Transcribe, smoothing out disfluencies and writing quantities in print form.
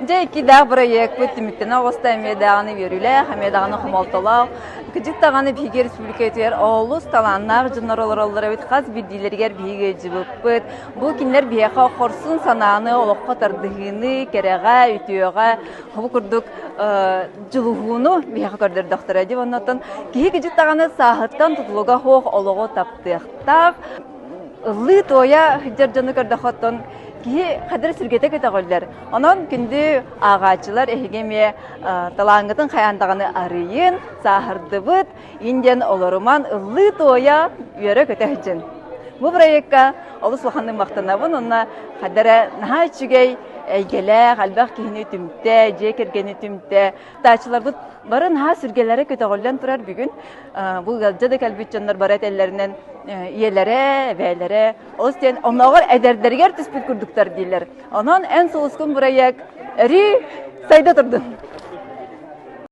Кыжа iki dağ проект бүттіміктен ağısta emedağını verüle, emedağını xamaltalağı. Кыжык тағаны биге республикатер олус таланнақ жынар олар бит қаз бидилерге биге жібіп бүт. Бұл кинлер бияқа қорсын сананы олыққа тардығыны, кереға, үтіеға, бұл күрдік жылығуыны бияқа көрдер доқтора деп оннаттан. Кихи кыжык тағаны сағыттан тұтылуға хоқ олығы таптықтақ. Ұлы тоя жар жаны көрдіқаттан Ки қадыр сүргете кетағылдар. Онан күнді ағачылар әйгеме талаңғытын қаяндағаны арыйын, сағырды бұд, инден оларыман ұлы тоя үйері көтәхджін. Бұл проектқа олыс вақанның мақтанабын, онна қадыры наға үшігей әйгелі, қалбақ кейіні түмтті, жекергені түмтті. Тачылар бұд барын наға сүргелері көтәғылдан тұрар бүгін. Бұл жады кәлбет жанлар барат әллерінен иелері, бәйлері, олыстен онағыр әдердергер түспіт күрдіктар дейлер. Онан ән соғыз күн бұраяк әрі сайда тұрдым.